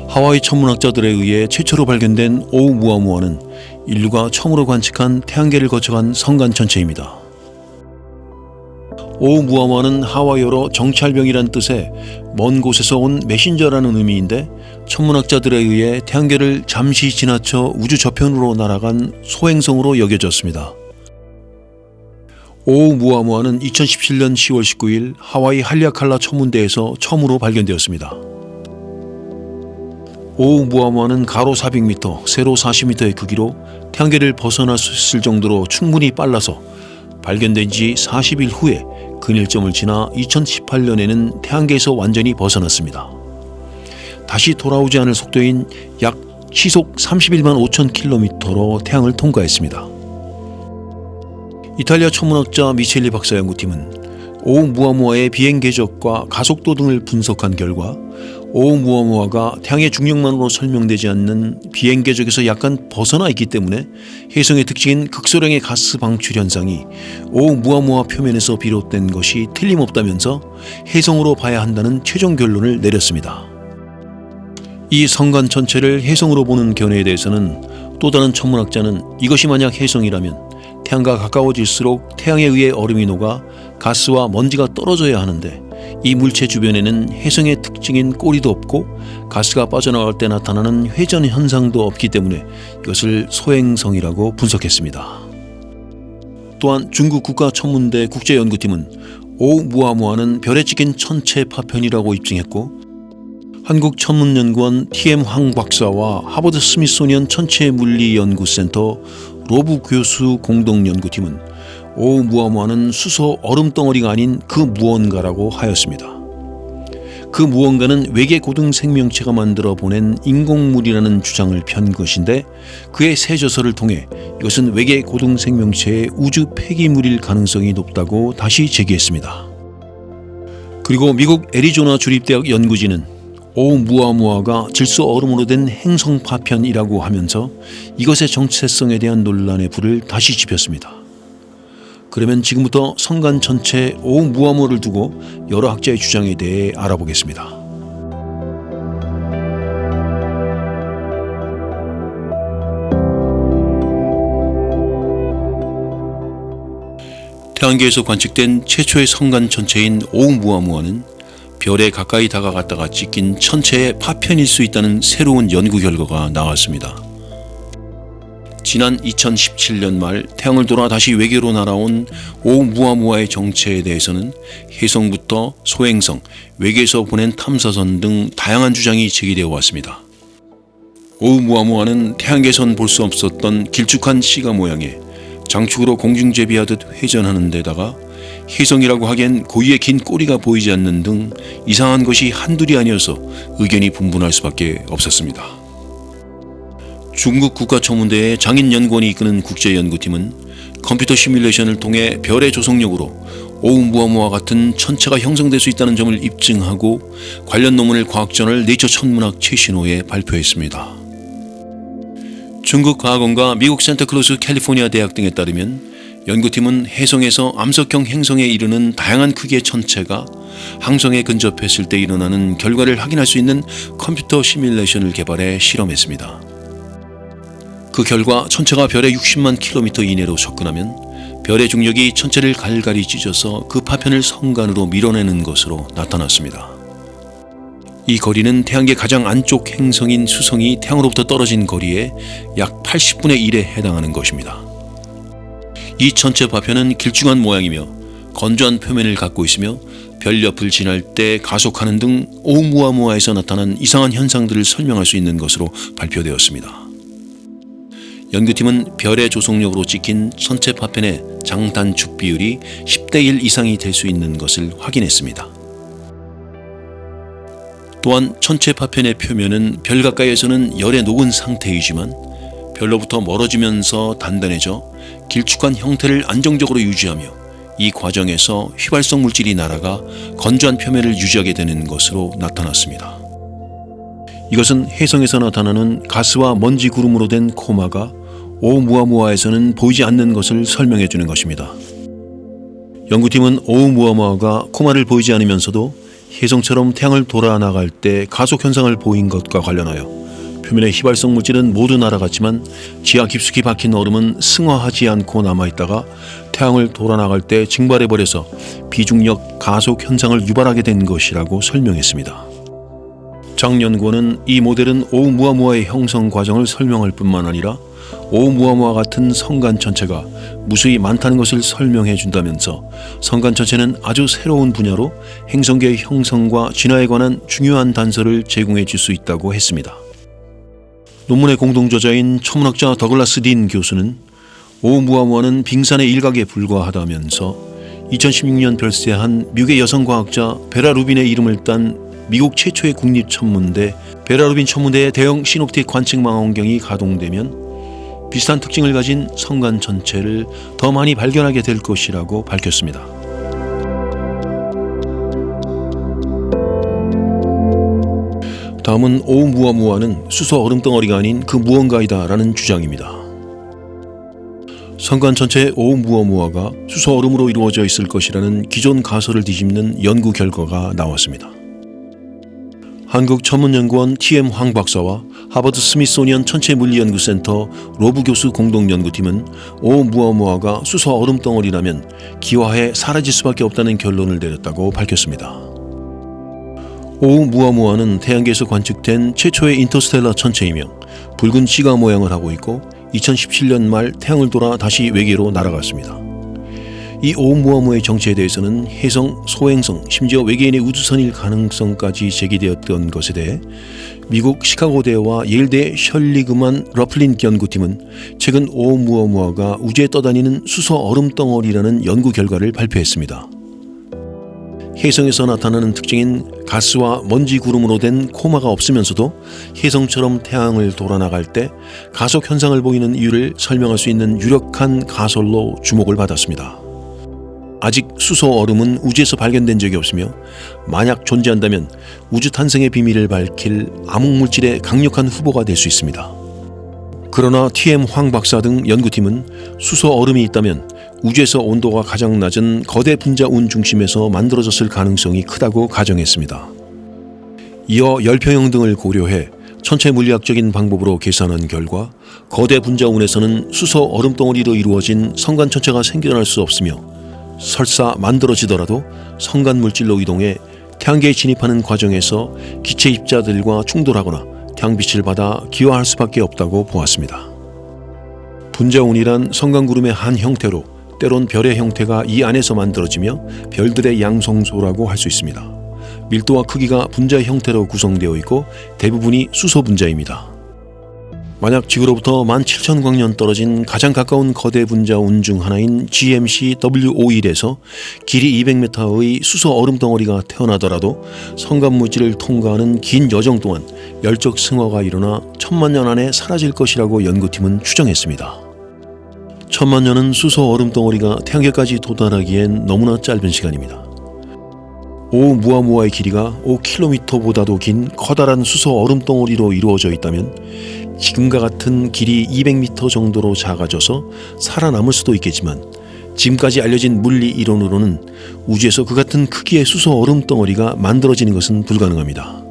하와이 천문학자들에 의해 최초로 발견된 오우무아무아는 인류가 처음으로 관측한 태양계를 거쳐간 성간 천체입니다. 오우무아무아는 하와이어로 정찰병이란 뜻의 먼 곳에서 온 메신저라는 의미인데, 천문학자들에 의해 태양계를 잠시 지나쳐 우주 저편으로 날아간 소행성으로 여겨졌습니다. 오우무아무아는 2017년 10월 19일 하와이 할리아칼라 천문대에서 처음으로 발견되었습니다. 오우무아무아는 가로 400m, 세로 40m의 크기로 태양계를 벗어날 수 있을 정도로 충분히 빨라서 발견된 지 40일 후에 근일점을 지나 2018년에는 태양계에서 완전히 벗어났습니다. 다시 돌아오지 않을 속도인 약 시속 31만 5천 km로 태양을 통과했습니다. 이탈리아 천문학자 미첼리 박사 연구팀은 오우무아무아의 비행 궤적과 가속도 등을 분석한 결과 오우무아무아가 태양의 중력만으로 설명되지 않는 비행 궤적에서 약간 벗어나 있기 때문에 혜성의 특징인 극소량의 가스 방출 현상이 오우무아무아 표면에서 비롯된 것이 틀림없다면서 혜성으로 봐야 한다는 최종 결론을 내렸습니다. 이 성간 전체를 혜성으로 보는 견해에 대해서는 또 다른 천문학자는 이것이 만약 혜성이라면 태양과 가까워질수록 태양에 의해 얼음이 녹아 가스와 먼지가 떨어져야 하는데, 이 물체 주변에는 혜성의 특징인 꼬리도 없고 가스가 빠져나갈 때 나타나는 회전 현상도 없기 때문에 이것을 소행성이라고 분석했습니다. 또한 중국 국가천문대 국제연구팀은 오우무아무아는 별에 찍힌 천체 파편이라고 입증했고, 한국천문연구원 TM 황 박사와 하버드 스미소니언 천체물리연구센터 로브 교수 공동연구팀은 오우무아무아는 수소 얼음덩어리가 아닌 그 무언가라고 하였습니다. 그 무언가는 외계 고등 생명체가 만들어 보낸 인공물이라는 주장을 편 것인데, 그의 세저서를 통해 이것은 외계 고등 생명체의 우주 폐기물일 가능성이 높다고 다시 제기했습니다. 그리고 미국 애리조나 주립대학 연구진은 오우무아무아가 질소 얼음으로 된 행성 파편이라고 하면서 이것의 정체성에 대한 논란의 불을 다시 지폈습니다. 그러면 지금부터 성간 전체 오우무아무아를 두고 여러 학자의 주장에 대해 알아보겠습니다. 태양계에서 관측된 최초의 성간 천체인 오우무아무아는 별에 가까이 다가갔다가 찍힌 천체의 파편일 수 있다는 새로운 연구 결과가 나왔습니다. 지난 2017년 말 태양을 돌아 다시 외계로 날아온 오우무아무아의 정체에 대해서는 혜성부터 소행성, 외계에서 보낸 탐사선 등 다양한 주장이 제기되어 왔습니다. 오우무아무아는 태양계에선 볼 수 없었던 길쭉한 시가 모양의 장축으로 공중제비하듯 회전하는 데다가 혜성이라고 하기엔 고유의 긴 꼬리가 보이지 않는 등 이상한 것이 한둘이 아니어서 의견이 분분할 수밖에 없었습니다. 중국 국가천문대의 장인연구원이 이끄는 국제연구팀은 컴퓨터 시뮬레이션을 통해 별의 조성력으로 오우무아무아와 같은 천체가 형성될 수 있다는 점을 입증하고 관련 논문을 과학저널 네이처 천문학 최신호에 발표했습니다. 중국 과학원과 미국 산타클로스 캘리포니아 대학 등에 따르면 연구팀은 혜성에서 암석형 행성에 이르는 다양한 크기의 천체가 항성에 근접했을 때 일어나는 결과를 확인할 수 있는 컴퓨터 시뮬레이션을 개발해 실험했습니다. 그 결과 천체가 별의 60만 킬로미터 이내로 접근하면 별의 중력이 천체를 갈갈이 찢어서 그 파편을 성간으로 밀어내는 것으로 나타났습니다. 이 거리는 태양계 가장 안쪽 행성인 수성이 태양으로부터 떨어진 거리의 약 80분의 1에 해당하는 것입니다. 이 천체 파편은 길쭉한 모양이며 건조한 표면을 갖고 있으며 별 옆을 지날 때 가속하는 등 오우무아무아에서 나타난 이상한 현상들을 설명할 수 있는 것으로 발표되었습니다. 연구팀은 별의 조속력으로 찍힌 천체 파편의 장단축 비율이 10대 1 이상이 될 수 있는 것을 확인했습니다. 또한 천체 파편의 표면은 별 가까이에서는 열에 녹은 상태이지만 별로부터 멀어지면서 단단해져 길쭉한 형태를 안정적으로 유지하며 이 과정에서 휘발성 물질이 날아가 건조한 표면을 유지하게 되는 것으로 나타났습니다. 이것은 해성에서 나타나는 가스와 먼지 구름으로 된 코마가 오umu아무아에서는 보이지 않는 것을 설명해 주는 것입니다. 연구팀은 오umu아무아가 코마를 보이지 않으면서도 혜성처럼 태양을 돌아 나갈 때 가속 현상을 보인 것과 관련하여 표면의 휘발성 물질은 모두 날아갔지만 지하 깊숙이 박힌 얼음은 승화하지 않고 남아있다가 태양을 돌아 나갈 때 증발해버려서 비중력 가속 현상을 유발하게 된 것이라고 설명했습니다. 장 연구원은 이 모델은 오umu아무아의 형성 과정을 설명할 뿐만 아니라 오umu아무아 같은 성간 전체가 무수히 많다는 것을 설명해 준다면서 성간 전체는 아주 새로운 분야로 행성계의 형성과 진화에 관한 중요한 단서를 제공해 줄 수 있다고 했습니다. 논문의 공동저자인 천문학자 더글라스 린 교수는 오umu아무아는 빙산의 일각에 불과하다면서 2016년 별세한 미국의 여성과학자 베라 루빈의 이름을 딴 미국 최초의 국립천문대 베라 루빈 천문대의 대형 시놉틱 관측 망원경이 가동되면 비슷한 특징을 가진 성간 전체를 더 많이 발견하게 될 것이라고 밝혔습니다. 다음은 오umu아무아는 수소 얼음덩어리가 아닌 그 무언가이다 라는 주장입니다. 성간 전체의 오umu아무아가 수소 얼음으로 이루어져 있을 것이라는 기존 가설을 뒤집는 연구 결과가 나왔습니다. 한국천문연구원 TM 황 박사와 하버드 스미소니언 천체물리연구센터 로브 교수 공동연구팀은 오umu아무아가 수소 얼음덩어리라면 기화해 사라질 수밖에 없다는 결론을 내렸다고 밝혔습니다. 오umu아무아는 태양계에서 관측된 최초의 인터스텔라 천체이며 붉은 시가 모양을 하고 있고 2017년 말 태양을 돌아 다시 외계로 날아갔습니다. 이 오umu아무아의 정체에 대해서는 혜성, 소행성, 심지어 외계인의 우주선일 가능성까지 제기되었던 것에 대해 미국 시카고대와 예일대 셜리그만 러플린 연구팀은 최근 오umu아무아가 우주에 떠다니는 수소 얼음덩어리라는 연구 결과를 발표했습니다. 혜성에서 나타나는 특징인 가스와 먼지 구름으로 된 코마가 없으면서도 혜성처럼 태양을 돌아 나갈 때 가속 현상을 보이는 이유를 설명할 수 있는 유력한 가설로 주목을 받았습니다. 아직 수소 얼음은 우주에서 발견된 적이 없으며 만약 존재한다면 우주 탄생의 비밀을 밝힐 암흑물질의 강력한 후보가 될 수 있습니다. 그러나 TM 황 박사 등 연구팀은 수소 얼음이 있다면 우주에서 온도가 가장 낮은 거대 분자 운 중심에서 만들어졌을 가능성이 크다고 가정했습니다. 이어 열평형 등을 고려해 천체 물리학적인 방법으로 계산한 결과 거대 분자 운에서는 수소 얼음덩어리로 이루어진 성간 천체가 생겨날 수 없으며 설사 만들어지더라도 성간 물질로 이동해 태양계에 진입하는 과정에서 기체 입자들과 충돌하거나 태양빛을 받아 기화할 수밖에 없다고 보았습니다. 분자운이란 성간구름의 한 형태로 때론 별의 형태가 이 안에서 만들어지며 별들의 양성소라고 할 수 있습니다. 밀도와 크기가 분자 형태로 구성되어 있고 대부분이 수소 분자입니다. 만약 지구로부터 17,000광년 떨어진 가장 가까운 거대 분자운 중 하나인 GMC W51에서 길이 200m의 수소 얼음덩어리가 태어나더라도 성간물질을 통과하는 긴 여정 동안 열적 승화가 일어나 1000만 년 안에 사라질 것이라고 연구팀은 추정했습니다. 1000만 년은 수소 얼음덩어리가 태양계까지 도달하기엔 너무나 짧은 시간입니다. 오umu아무아의 길이가 5km보다도 긴 커다란 수소 얼음덩어리로 이루어져 있다면 지금과 같은 길이 200m 정도로 작아져서 살아남을 수도 있겠지만 지금까지 알려진 물리 이론으로는 우주에서 그 같은 크기의 수소 얼음덩어리가 만들어지는 것은 불가능합니다.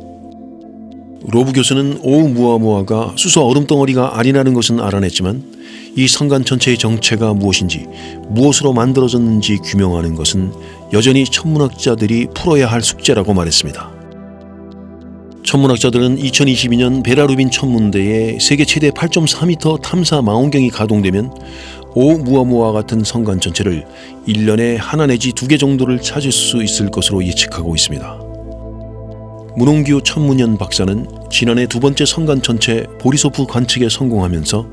로브 교수는 오umu아무아가 수소 얼음덩어리가 아니라는 것은 알아냈지만 이 성간 전체의 정체가 무엇인지 무엇으로 만들어졌는지 규명하는 것은 여전히 천문학자들이 풀어야 할 숙제라고 말했습니다. 천문학자들은 2022년 베라 루빈 천문대에 세계 최대 8.4m 탐사 망원경이 가동되면 오umu아무아 같은 성간 전체를 1년에 하나 내지 2개 정도를 찾을 수 있을 것으로 예측하고 있습니다. 문홍규 천문연 박사는 지난해 두 번째 성간 천체 보리소프 관측에 성공하면서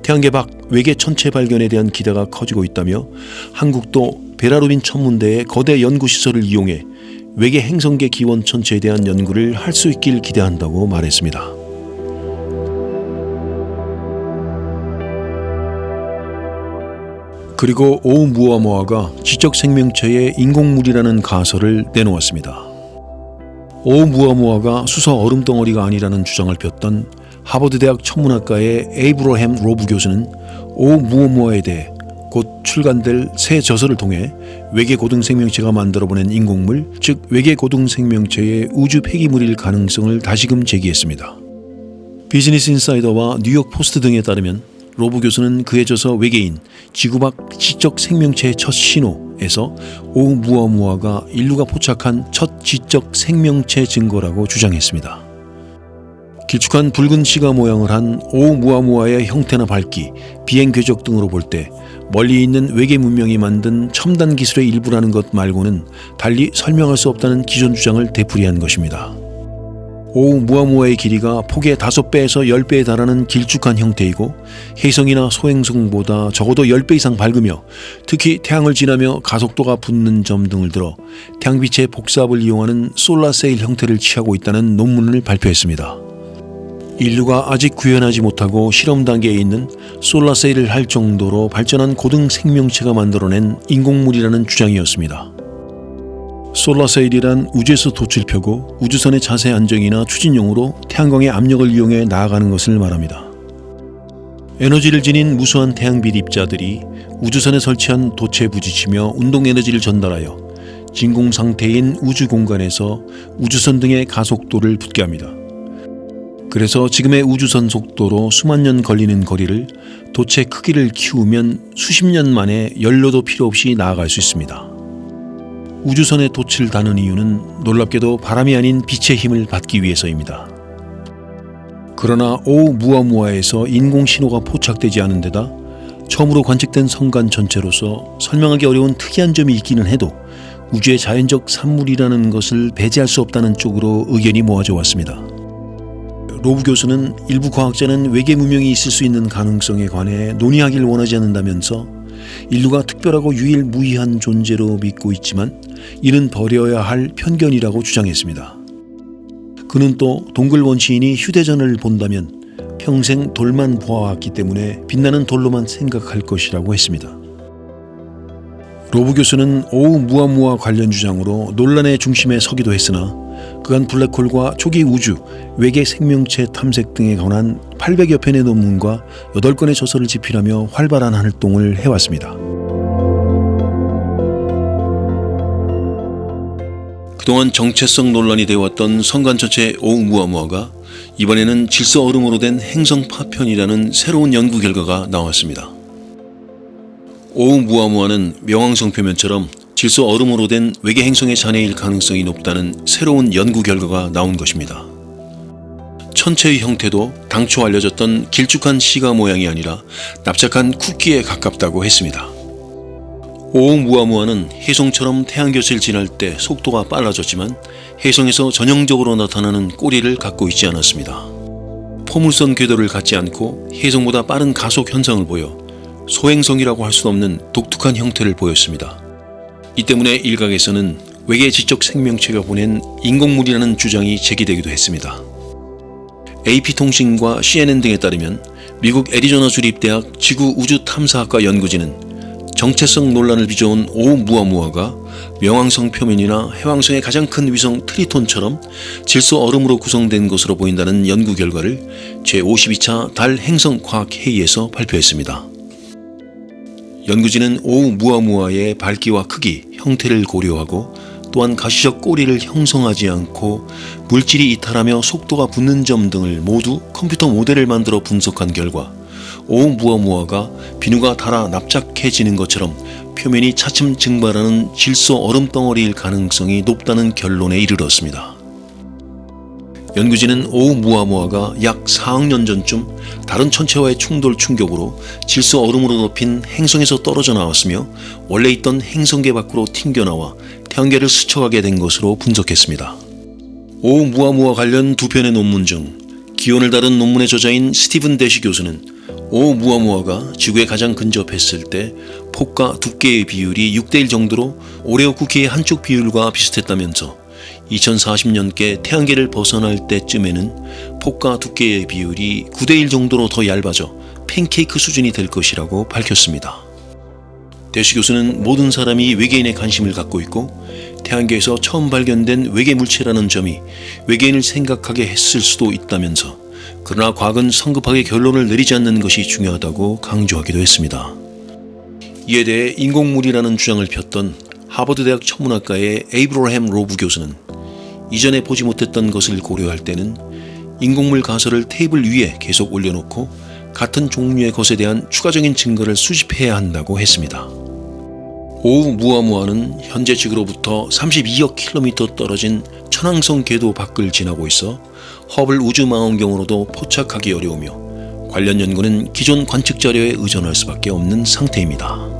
태양계 밖 외계 천체 발견에 대한 기대가 커지고 있다며 한국도 베라루빈 천문대의 거대 연구시설을 이용해 외계 행성계 기원 천체에 대한 연구를 할 수 있길 기대한다고 말했습니다. 그리고 오umu아무아가 지적 생명체의 인공물이라는 가설을 내놓았습니다. 오umu아무아가 수소 얼음덩어리가 아니라는 주장을 폈던 하버드대학 천문학과의 에이브러햄 로브 교수는 오umu아무아에 대해 곧 출간될 새 저서를 통해 외계 고등 생명체가 만들어보낸 인공물, 즉 외계 고등 생명체의 우주 폐기물일 가능성을 다시금 제기했습니다. 비즈니스 인사이더와 뉴욕 포스트 등에 따르면 로브 교수는 그의 저서 외계인, 지구 밖 지적 생명체의 첫 신호에서 오umu아무아가 인류가 포착한 첫 지적 생명체 증거라고 주장했습니다. 길쭉한 붉은 시가 모양을 한 오umu아무아의 형태나 밝기, 비행 궤적 등으로 볼 때 멀리 있는 외계 문명이 만든 첨단 기술의 일부라는 것 말고는 달리 설명할 수 없다는 기존 주장을 되풀이한 것입니다. 오umu아무아의 길이가 폭의 5배에서 10배에 달하는 길쭉한 형태이고 혜성이나 소행성보다 적어도 10배 이상 밝으며 특히 태양을 지나며 가속도가 붙는 점 등을 들어 태양빛의 복사압을 이용하는 솔라세일 형태를 취하고 있다는 논문을 발표했습니다. 인류가 아직 구현하지 못하고 실험 단계에 있는 솔라세일을 할 정도로 발전한 고등 생명체가 만들어낸 인공물이라는 주장이었습니다. 솔라세일이란 우주에서 돛을 우주선의 자세 안정이나 추진용으로 태양광의 압력을 이용해 나아가는 것을 말합니다. 에너지를 지닌 무수한 태양빛 입자들이 우주선에 설치한 돛에 부딪히며 운동 에너지를 전달하여 진공 상태인 우주 공간에서 우주선 등의 가속도를 붙게 합니다. 그래서 지금의 우주선 속도로 수만 년 걸리는 거리를 돛의 크기를 키우면 수십 년 만에 연료도 필요 없이 나아갈 수 있습니다. 우주선의 돛을 다는 이유는 놀랍게도 바람이 아닌 빛의 힘을 받기 위해서입니다. 그러나 오umu아무아에서 인공신호가 포착되지 않은 데다 처음으로 관측된 성간 전체로서 설명하기 어려운 특이한 점이 있기는 해도 우주의 자연적 산물이라는 것을 배제할 수 없다는 쪽으로 의견이 모아져 왔습니다. 로브 교수는 일부 과학자는 외계 문명이 있을 수 있는 가능성에 관해 논의하길 원하지 않는다면서 인류가 특별하고 유일무이한 존재로 믿고 있지만 이는 버려야 할 편견이라고 주장했습니다. 그는 또 동글 원시인이 휴대전을 본다면 평생 돌만 보아왔기 때문에 빛나는 돌로만 생각할 것이라고 했습니다. 로브 교수는 오umu아무아 관련 주장으로 논란의 중심에 서기도 했으나 그간 블랙홀과 초기 우주, 외계 생명체 탐색 등에 관한 800여 편의 논문과 8권의 저서를 집필하며 활발한 활동을 해왔습니다. 그동안 정체성 논란이 되어왔던 성간 전체 오umu아무아가 이번에는 질소 얼음으로 된 행성 파편이라는 새로운 연구 결과가 나왔습니다. 오umu아무아는 명왕성 표면처럼 질소 얼음으로 된 외계 행성의 잔해일 가능성이 높다는 새로운 연구 결과가 나온 것입니다. 천체의 형태도 당초 알려졌던 길쭉한 시가 모양이 아니라 납작한 쿠키에 가깝다고 했습니다. 오umu아무아는 혜성처럼 태양곁을 지날 때 속도가 빨라졌지만 혜성에서 전형적으로 나타나는 꼬리를 갖고 있지 않았습니다. 포물선 궤도를 갖지 않고 혜성보다 빠른 가속 현상을 보여 소행성이라고 할 수 없는 독특한 형태를 보였습니다. 이 때문에 일각에서는 외계 지적 생명체가 보낸 인공물이라는 주장이 제기되기도 했습니다. AP통신과 CNN 등에 따르면 미국 애리조나 주립대학 지구우주탐사학과 연구진은 정체성 논란을 빚어온 오umu아무아가 명왕성 표면이나 해왕성의 가장 큰 위성 트리톤처럼 질소 얼음으로 구성된 것으로 보인다는 연구 결과를 제52차 달 행성 과학회의에서 발표했습니다. 연구진은 오umu아무아의 밝기와 크기, 형태를 고려하고 또한 가시적 꼬리를 형성하지 않고 물질이 이탈하며 속도가 붙는 점 등을 모두 컴퓨터 모델을 만들어 분석한 결과 오umu아무아가 비누가 닳아 납작해지는 것처럼 표면이 차츰 증발하는 질소 얼음 덩어리일 가능성이 높다는 결론에 이르렀습니다. 연구진은 오umu아무아가 약 4억 년 전쯤 다른 천체와의 충돌 충격으로 질소 얼음으로 덮인 행성에서 떨어져 나왔으며 원래 있던 행성계 밖으로 튕겨나와 태양계를 스쳐가게 된 것으로 분석했습니다. 오umu아무와 관련 두 편의 논문 중 기원을 다룬 논문의 저자인 스티븐 대시 교수는 오umu아무아가 지구에 가장 근접했을 때 폭과 두께의 비율이 6대1 정도로 오레오 쿠키의 한쪽 비율과 비슷했다면서 2040년께 태양계를 벗어날 때쯤에는 폭과 두께의 비율이 9대1 정도로 더 얇아져 팬케이크 수준이 될 것이라고 밝혔습니다. 대시 교수는 모든 사람이 외계인에 관심을 갖고 있고 태양계에서 처음 발견된 외계 물체라는 점이 외계인을 생각하게 했을 수도 있다면서 그러나 과학은 성급하게 결론을 내리지 않는 것이 중요하다고 강조하기도 했습니다. 이에 대해 인공물이라는 주장을 폈던 하버드대학 천문학과의 에이브러햄 로브 교수는 이전에 보지 못했던 것을 고려할 때는 인공물 가설을 테이블 위에 계속 올려놓고 같은 종류의 것에 대한 추가적인 증거를 수집해야 한다고 했습니다. 오umu아무아는 현재 지구로부터 32억 킬로미터 떨어진 천왕성 궤도 밖을 지나고 있어 허블 우주망원경으로도 포착하기 어려우며 관련 연구는 기존 관측 자료에 의존할 수밖에 없는 상태입니다.